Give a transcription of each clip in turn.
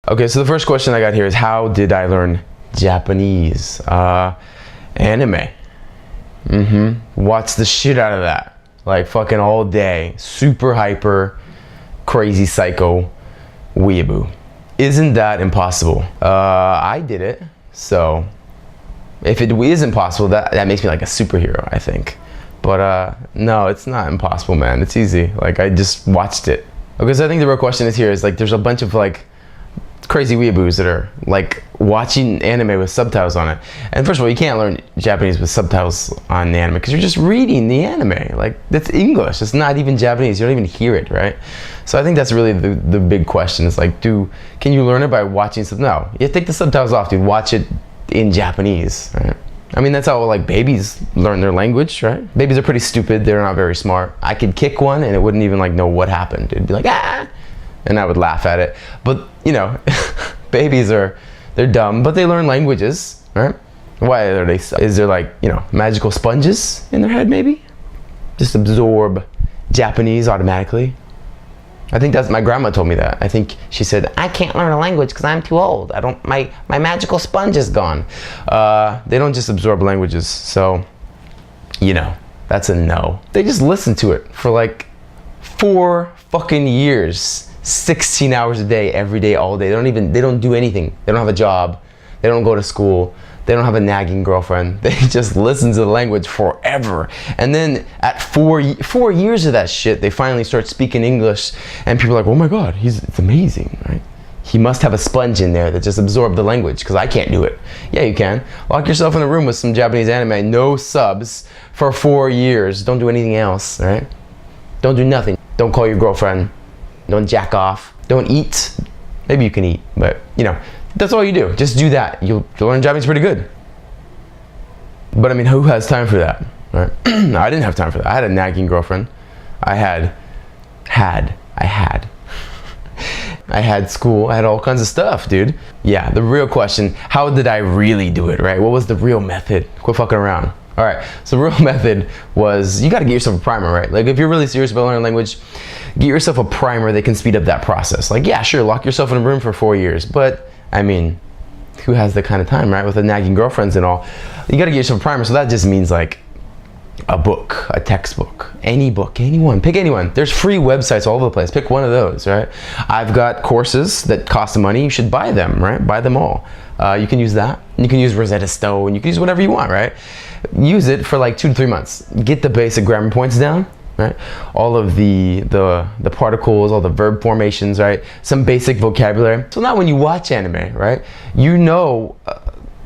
Okay, so the first question I got here is, how did I learn Japanese? Anime. Watch the shit out of that. Like fucking all day. Super hyper, crazy psycho, weeaboo. Isn't that impossible? I did it. So if it is impossible, that makes me like a superhero, I think. But no, it's not impossible, man. It's easy. Like, I just watched it. Okay, so I think the real question is here is like, there's a bunch of like crazy weeaboos that are like watching anime with subtitles on it. And first of all, you can't learn Japanese with subtitles on the anime because you're just reading the anime. Like, that's English. It's not even Japanese. You don't even hear it, right? So I think that's really the big question. Is like, can you learn it by watching something? No, you take the subtitles off, dude. Watch it in Japanese, right? I mean, that's how like babies learn their language, right? Babies are pretty stupid. They're not very smart. I could kick one and it wouldn't even like know what happened. It'd be like, ah, and I would laugh at it. But you know, babies they're dumb, but they learn languages, right? Why are they? Is there like, you know, magical sponges in their head maybe? Just absorb Japanese automatically. I think that's, my grandma told me that. I think she said, I can't learn a language because I'm too old. My magical sponge is gone. They don't just absorb languages. So, you know, that's a no. They just listen to it for like 4 fucking years, 16 hours a day, every day, all day. They don't do anything. They don't have a job. They don't go to school. They don't have a nagging girlfriend. They just listen to the language forever. And then at 4 years of that shit, they finally start speaking English, and people are like, oh my God, it's amazing, right? He must have a sponge in there that just absorbed the language, because I can't do it. Yeah, you can. Lock yourself in a room with some Japanese anime, no subs, for 4 years. Don't do anything else, right? Don't do nothing. Don't call your girlfriend. Don't jack off. Don't eat. Maybe you can eat, but you know, that's all you do. Just do that. You'll learn Japanese pretty good. But I mean, who has time for that? Right? I didn't have time for that. I had a nagging girlfriend. I had school. I had all kinds of stuff, dude. Yeah, the real question, how did I really do it, right? What was the real method? Quit fucking around. All right, so the real method was, you gotta get yourself a primer, right? Like, if you're really serious about learning language, get yourself a primer that can speed up that process. Like, yeah, sure, lock yourself in a room for 4 years, but I mean, who has that kind of time, right? With the nagging girlfriends and all. You gotta get yourself a primer, so that just means like a book, a textbook, any book, anyone, pick anyone. There's free websites all over the place. Pick one of those, right? I've got courses that cost money. You should buy them, right? Buy them all. You can use that. You can use Rosetta Stone. You can use whatever you want, right? Use it for like 2 to 3 months. Get the basic grammar points down, right? All of the particles, all the verb formations, right? Some basic vocabulary. So now when you watch anime, right, you know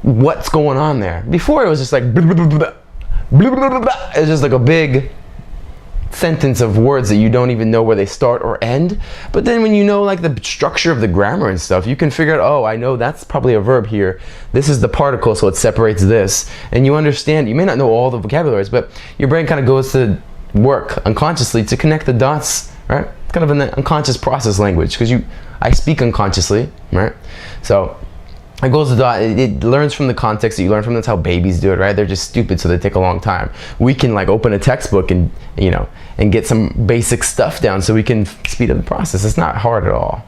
what's going on there. Before it was just like blah, blah, blah, blah, blah, blah, blah, blah. It's just like a big sentence of words that you don't even know where they start or end. But then when you know like the structure of the grammar and stuff, you can figure out, oh, I know that's probably a verb here. This is the particle, so it separates this. And you understand, you may not know all the vocabularies, but your brain kind of goes to work unconsciously to connect the dots, right? It's kind of an unconscious process language, because I speak unconsciously, right? So it goes to dot, it learns from the context that you learn from. That's how babies do it, right? They're just stupid, so they take a long time. We can like open a textbook and, you know, and get some basic stuff down so we can speed up the process. It's not hard at all.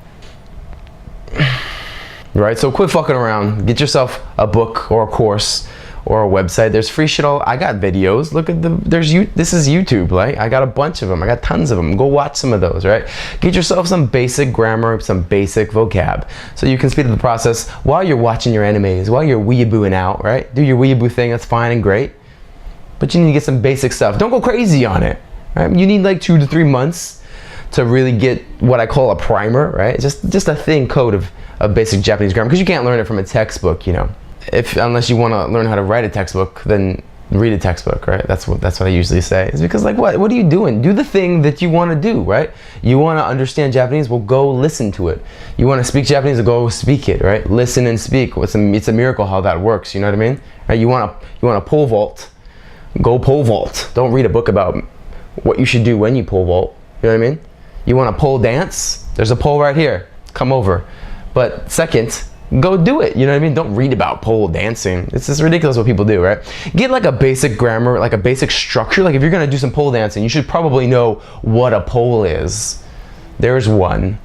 Right? So quit fucking around. Get yourself a book or a course or a website. There's free shit all. I got videos. Look at this is YouTube, right? I got a bunch of them. I got tons of them. Go watch some of those, right? Get yourself some basic grammar, some basic vocab, so you can speed up the process while you're watching your animes, while you're weeabooing out, right? Do your weeaboo thing, that's fine and great. But you need to get some basic stuff. Don't go crazy on it, right? You need like 2 to 3 months to really get what I call a primer, right? Just a thin coat of basic Japanese grammar, because you can't learn it from a textbook, you know. Unless you want to learn how to write a textbook, then read a textbook, right? That's what I usually say. It's because like, what are you doing? Do the thing that you want to do, right? You want to understand Japanese? Well, go listen to it. You want to speak Japanese? Well, go speak it, right? Listen and speak. It's a miracle how that works. You know what I mean? Right? You want to pole vault? Go pole vault. Don't read a book about what you should do when you pole vault. You know what I mean? You want to pole dance? There's a pole right here. Come over. But second, go do it. You know what I mean? Don't read about pole dancing. It's just ridiculous what people do, right? Get like a basic grammar, like a basic structure. Like if you're gonna do some pole dancing, you should probably know what a pole is. There's one.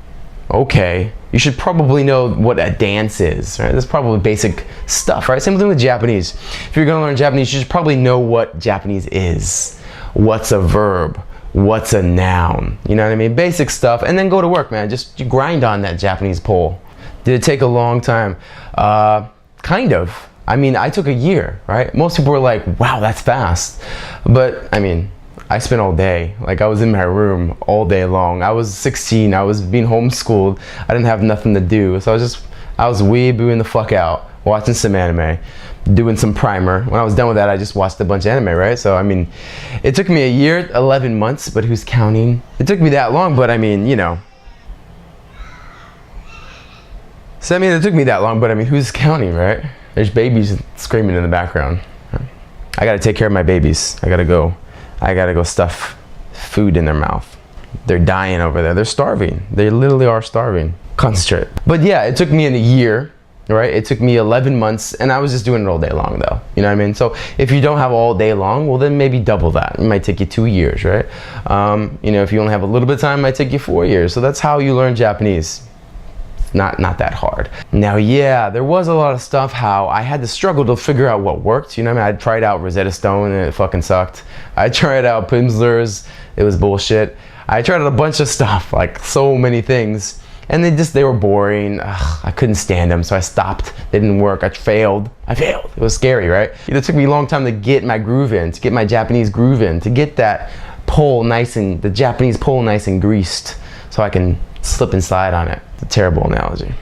Okay. You should probably know what a dance is, right? That's probably basic stuff, right? Same thing with Japanese. If you're gonna learn Japanese, you should probably know what Japanese is. What's a verb? What's a noun? You know what I mean? Basic stuff, and then go to work, man. Just you grind on that Japanese pole. Did it take a long time? Kind of. I mean, I took a year, right? Most people were like, wow, that's fast. But, I mean, I spent all day. Like, I was in my room all day long. I was 16. I was being homeschooled. I didn't have nothing to do. So I was weeabooing the fuck out, watching some anime, doing some primer. When I was done with that, I just watched a bunch of anime, right? So, I mean, it took me a year, 11 months, but who's counting? It took me that long, but I mean, you know. So, I mean, it took me that long, but I mean, who's counting, right? There's babies screaming in the background. I gotta take care of my babies. I gotta go stuff food in their mouth. They're dying over there. They're starving. They literally are starving. Concentrate. But yeah, it took me a year, right? It took me 11 months, and I was just doing it all day long, though. You know what I mean? So if you don't have all day long, well, then maybe double that. It might take you 2 years, right? You know, if you only have a little bit of time, it might take you 4 years. So that's how you learn Japanese. Not that hard. Now, yeah, there was a lot of stuff how I had to struggle to figure out what worked. You know what I mean? I tried out Rosetta Stone and it fucking sucked. I tried out Pimsleur's, it was bullshit. I tried out a bunch of stuff, like so many things, and they were boring. Ugh, I couldn't stand them, so I stopped. They didn't work. I failed. It was scary, right? It took me a long time to get my groove in, to get my Japanese groove in, to get that pole the Japanese pole nice and greased, so I can slip and slide on it. It's a terrible analogy.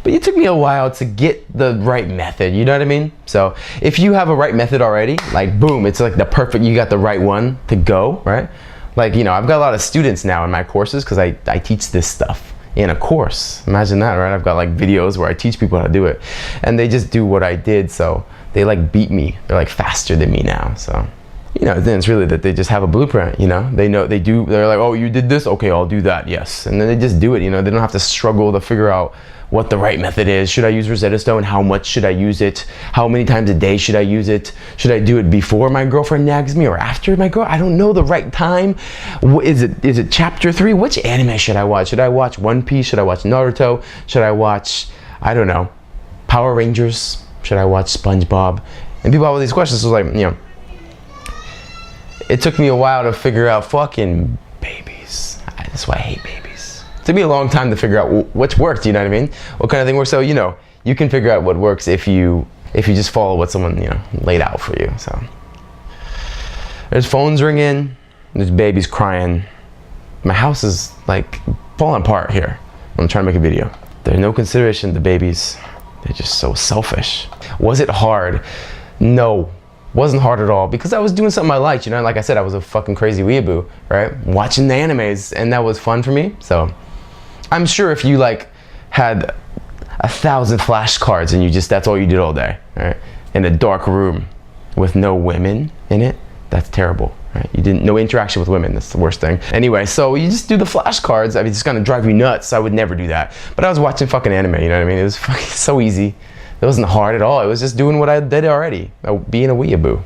But it took me a while to get the right method, you know what I mean? So if you have a right method already, like boom, it's like you got the right one to go, right? Like, you know, I've got a lot of students now in my courses because I teach this stuff in a course. Imagine that, right? I've got like videos where I teach people how to do it, and they just do what I did, so they like beat me. They're like faster than me now, so. You know, then it's really that they just have a blueprint, you know? They're like, oh, you did this? Okay, I'll do that, yes. And then they just do it, you know? They don't have to struggle to figure out what the right method is. Should I use Rosetta Stone? How much should I use it? How many times a day should I use it? Should I do it before my girlfriend nags me or after my girl? I don't know the right time. Is it chapter 3? Which anime should I watch? Should I watch One Piece? Should I watch Naruto? Should I watch, I don't know, Power Rangers? Should I watch SpongeBob? And people have all these questions, so like, you know, it took me a while to figure out fucking babies. That's why I hate babies. It took me a long time to figure out what's worked, you know what I mean? What kind of thing works? So, you know, you can figure out what works if you just follow what someone, you know, laid out for you, so. There's phones ringing, there's babies crying. My house is like falling apart here. I'm trying to make a video. There's no consideration to babies. They're just so selfish. Was it hard? No. Wasn't hard at all because I was doing something I liked, you know, like I said, I was a fucking crazy weeaboo, right? Watching the animes, and that was fun for me. So I'm sure if you like had 1,000 flashcards and that's all you did all day, right? In a dark room with no women in it, that's terrible, right? No interaction with women, that's the worst thing. Anyway, so you just do the flashcards. I mean, it's gonna drive me nuts. I would never do that. But I was watching fucking anime, you know what I mean? It was fucking so easy. It wasn't hard at all. It was just doing what I did already, being a weeaboo.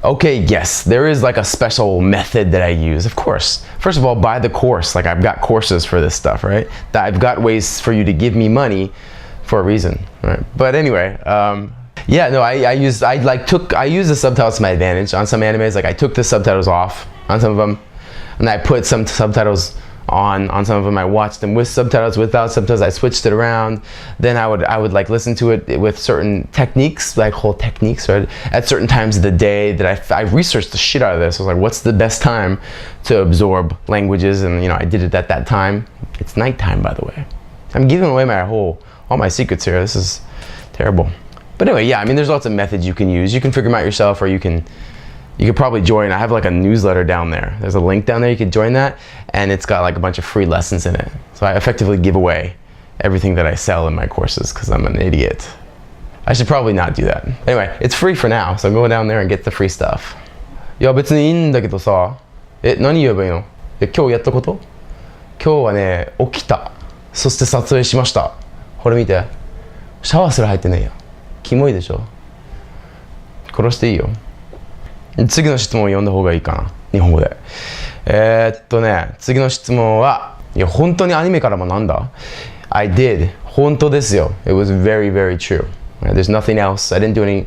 Okay, yes, there is like a special method that I use, of course. First of all, buy the course. Like I've got courses for this stuff, right? I've got ways for you to give me money for a reason, right? But anyway, yeah, no, I use the subtitles to my advantage. On some animes, like I took the subtitles off on some of them, and I put some subtitles on some of them. I watched them with subtitles, without subtitles. I switched it around. Then I would like listen to it with certain techniques, like whole techniques, right? At certain times of the day that I researched the shit out of this. I was like, what's the best time to absorb languages? And you know, I did it at that time. It's nighttime, by the way. I'm giving away all my secrets here. This is terrible. But anyway, yeah, I mean, there's lots of methods you can use. You can figure them out yourself, or you could probably join. I have like a newsletter down there. There's a link down there, you could join that, and it's got like a bunch of free lessons in it. So I effectively give away everything that I sell in my courses because I'm an idiot. I should probably not do that. Anyway, it's free for now, so go down there and get the free stuff. いや別にいいんだけどさ、何言えばいいの？今日やったこと？今日はね、起きた。そして撮影しました。これ見て。シャワーすら入ってねえよ。キモいでしょ。殺していいよ。次の質問を読んだ方がいいかな、日本語で。次の質問は、いや本当にアニメから学んだ I did 本当ですよ It was very very true There's nothing else I didn't do any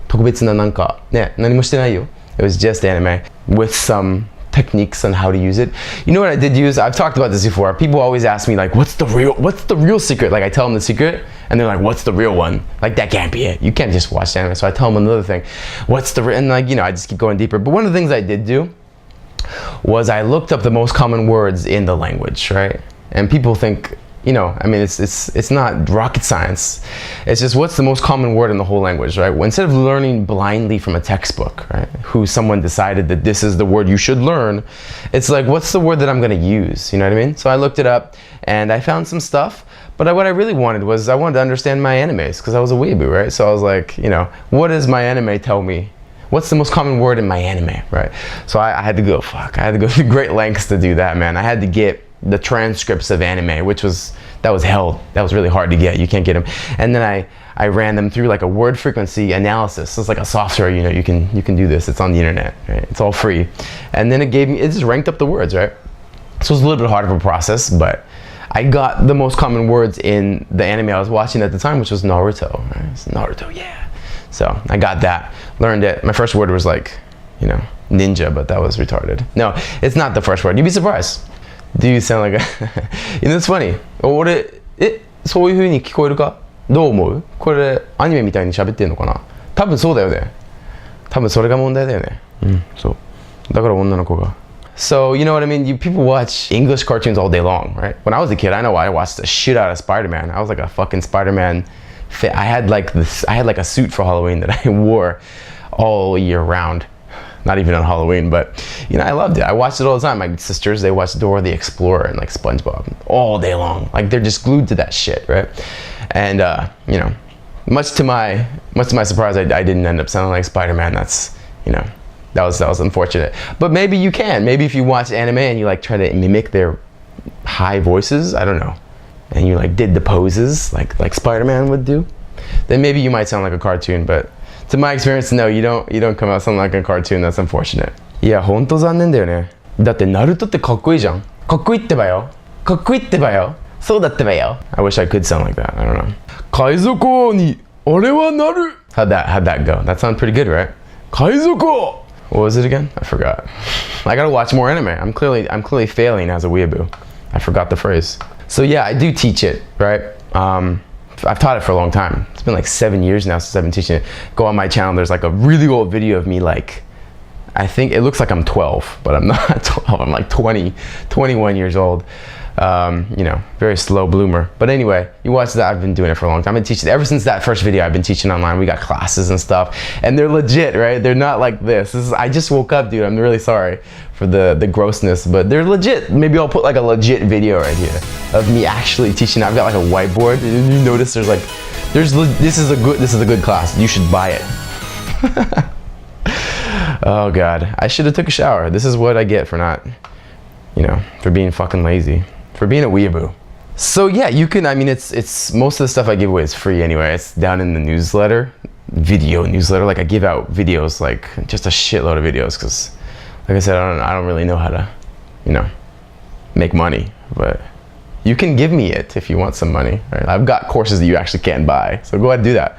特別ななんかね何もしてないよ It was just anime with some techniques on how to use it. You know what I did use? I've talked about this before. People always ask me like, what's the real secret? Like I tell them the secret and they're like, what's the real one? Like that can't be it. You can't just watch anime. So I tell them another thing. And like, you know, I just keep going deeper. But one of the things I did do was I looked up the most common words in the language, right? And people think, you know, I mean, it's not rocket science. It's just what's the most common word in the whole language, right? Well, instead of learning blindly from a textbook, right, who someone decided that this is the word you should learn, it's like, what's the word that I'm going to use? You know what I mean? So I looked it up and I found some stuff. But what I really wanted was I wanted to understand my animes because I was a weeaboo, right? So I was like, you know, what does my anime tell me? What's the most common word in my anime, right? So I had to go to great lengths to do that, man. I had to get the transcripts of anime, that was hell. That was really hard to get. You can't get them. And then I ran them through like a word frequency analysis. So it's like a software, you know, you can do this. It's on the internet, right? It's all free. And then it just ranked up the words, right? So it was a little bit harder of a process, but I got the most common words in the anime I was watching at the time, which was Naruto. Right? It's Naruto, yeah. So I got that, learned it. My first word was like, you know, ninja, but that was retarded. No, it's not the first word. You'd be surprised. Do you sound like a you know, it's funny. そういう風に聞こえるかどう思うこれアニメみたいに喋ってんのかな多分そうだよね多分それが問題だよねそうだから女の子が So, you know what I mean? People watch English cartoons all day long, right? When I was a kid, I know I watched the shit out of Spider-Man. I was like a fucking Spider-Man fit. I had like a suit for Halloween that I wore all year round. Not even on Halloween, but you know, I loved it. I watched it all the time. My sisters, they watched Dora the Explorer and like SpongeBob all day long. Like they're just glued to that shit, right? And you know, much to my surprise, I didn't end up sounding like Spider-Man. That's, you know, that was unfortunate. But maybe you can. Maybe if you watch anime and you like try to mimic their high voices, I don't know, and you like did the poses like Spider-Man would do, then maybe you might sound like a cartoon. But to my experience, no, you don't come out sounding like a cartoon. That's unfortunate. いや、ほんと残念だよね。だってナルトってかっこいいじゃん。かっこいいってばよ。かっこいいってばよ。そうだってばよ。I wish I could sound like that. I don't know. 海賊王に俺はなる。How'd that go? That sounds pretty good, right? 海賊王. What was it again? I forgot. I gotta watch more anime. I'm clearly failing as a weeaboo. I forgot the phrase. So yeah, I do teach it, right? I've taught it for a long time. It's been like 7 years now since I've been teaching it. Go on my channel, there's like a really old video of me like, I think it looks like I'm 12, but I'm not 12, I'm like 20, 21 years old. You know, very slow bloomer. But anyway, you watch that, I've been doing it for a long time. I've been teaching, ever since that first video, I've been teaching online. We got classes and stuff, and they're legit, right? They're not like this. I just woke up, dude, I'm really sorry for the grossness, but they're legit. Maybe I'll put like a legit video right here of me actually teaching. I've got like a whiteboard, and you notice this is a good class. You should buy it. Oh God, I should have took a shower. This is what I get for not, you know, for being fucking lazy, for being a weeaboo. So yeah, you can, I mean, it's most of the stuff I give away is free anyway. It's down in the newsletter, video newsletter. Like I give out videos, like just a shitload of videos, because like I said, I don't really know how to, you know, make money, but you can give me it if you want some money. Right? I've got courses that you actually can't buy, so go ahead and do that.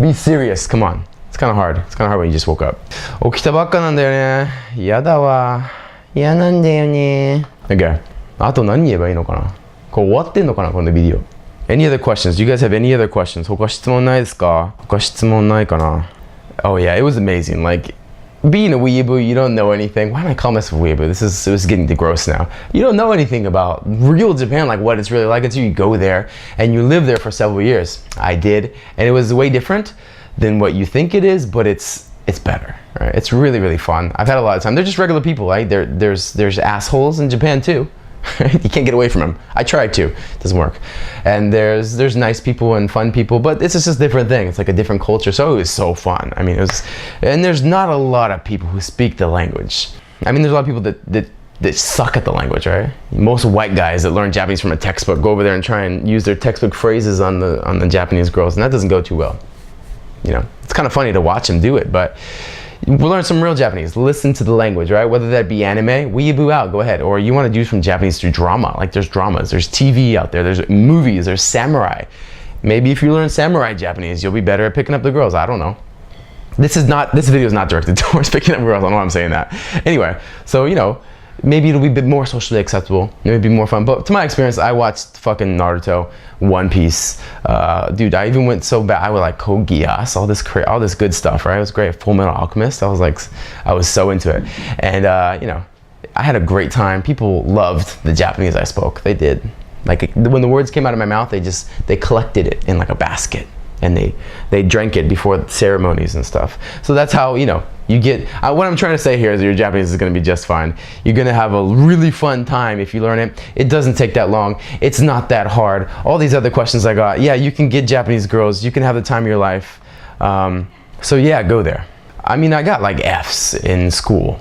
Be serious, come on. It's kind of hard. It's kind of hard when you just woke up. 起きたばっかなんだよね。やだわ。やなんだよね。Okay. あと何言えばいいのかな。これ終わってんのかなこのビデオ。Any other questions? Do you guys have any other questions? 他質問ないですか？他質問ないかな。Oh yeah, it was amazing. Like being a weeaboo, you don't know anything. Why am I calling myself a weeaboo? This is getting too gross now. You don't know anything about real Japan, like what it's really like until you go there and you live there for several years. I did, and it was way different than what you think it is, but it's better, right? It's really, really fun. I've had a lot of time. They're just regular people, right? There's assholes in Japan too. You can't get away from them. I tried to, it doesn't work. And there's nice people and fun people, but it's just a different thing. It's like a different culture, so it was so fun. I mean, and there's not a lot of people who speak the language. I mean, there's a lot of people that suck at the language, right? Most white guys that learn Japanese from a textbook go over there and try and use their textbook phrases on the Japanese girls, and that doesn't go too well. You know, it's kind of funny to watch them do it, but learn some real Japanese. Listen to the language, right? Whether that be anime, weeaboo out, go ahead. Or you want to do some Japanese through drama. Like there's dramas, there's TV out there, there's movies, there's samurai. Maybe if you learn samurai Japanese, you'll be better at picking up the girls. I don't know. This video is not directed towards picking up girls. I don't know why I'm saying that. Anyway, so you know, maybe it'll be a bit more socially acceptable. Maybe it'll be more fun. But to my experience, I watched fucking Naruto, One Piece. Dude, I even went so bad. I would like Code Geass, all this good stuff, right? It was great. Full Metal Alchemist. I was so into it. And you know, I had a great time. People loved the Japanese I spoke. They did. Like when the words came out of my mouth, they collected it in like a basket. And they drank it before ceremonies and stuff. So that's how, you know, you get, what I'm trying to say here is your Japanese is gonna be just fine. You're gonna have a really fun time if you learn it. It doesn't take that long. It's not that hard. All these other questions I got, yeah, you can get Japanese girls. You can have the time of your life. So yeah, go there. I mean, I got like Fs in school,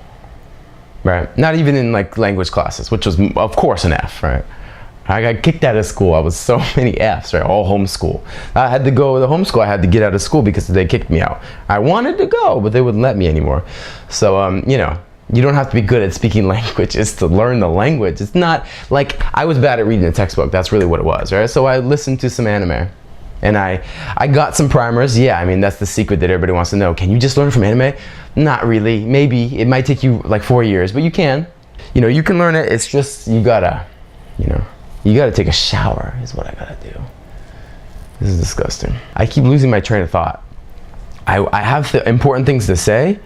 right? Not even in like language classes, which was of course an F, right? I got kicked out of school. I was so many Fs, right? All homeschool. I had to go to the homeschool. I had to get out of school because they kicked me out. I wanted to go, but they wouldn't let me anymore. So, you know, you don't have to be good at speaking languages to learn the language. It's not like I was bad at reading a textbook. That's really what it was, right? So I listened to some anime and I got some primers. Yeah, I mean, that's the secret that everybody wants to know. Can you just learn from anime? Not really. Maybe. It might take you like 4 years, but you can. You know, you can learn it. It's just, you gotta, you know, you gotta take a shower is what I gotta do. This is disgusting. I keep losing my train of thought. I have the important things to say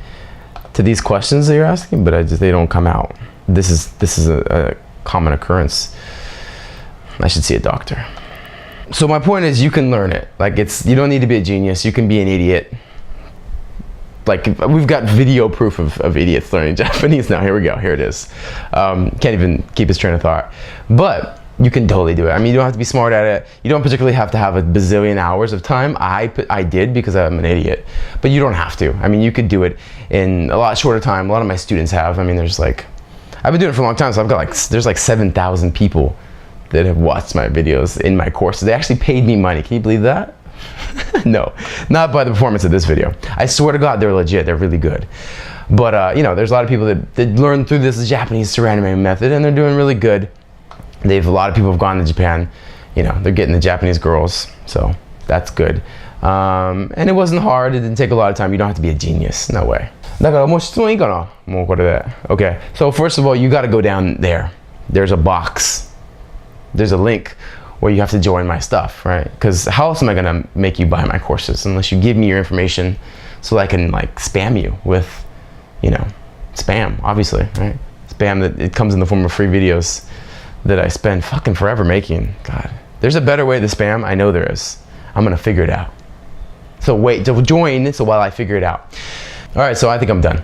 to these questions that you're asking, but they don't come out. This is a common occurrence. I should see a doctor. So my point is, you can learn it. Like you don't need to be a genius. You can be an idiot. Like we've got video proof of idiots learning Japanese now. Here we go. Here it is. Can't even keep his train of thought, but you can totally do it. I mean, you don't have to be smart at it. You don't particularly have to have a bazillion hours of time. I did because I'm an idiot, but you don't have to. I mean, you could do it in a lot shorter time. A lot of my students have. I mean, I've been doing it for a long time, so I've got there's like 7,000 people that have watched my videos in my courses. They actually paid me money. Can you believe that? No, not by the performance of this video. I swear to God, they're legit. They're really good. But you know, there's a lot of people that learn through this Japanese anime method, and they're doing really good. A lot of people have gone to Japan, you know, they're getting the Japanese girls, so that's good. And it wasn't hard, it didn't take a lot of time. You don't have to be a genius, no way. だからもう質問いいかな? もうこれで. Okay, so first of all, you gotta go down there. There's a box. There's a link where you have to join my stuff, right? Because how else am I gonna make you buy my courses unless you give me your information so I can like spam you with, you know, spam, obviously, right? Spam that it comes in the form of free videos that I spend fucking forever making. God, there's a better way to spam. I know there is. I'm gonna figure it out. So wait, join so while I figure it out. All right, so I think I'm done.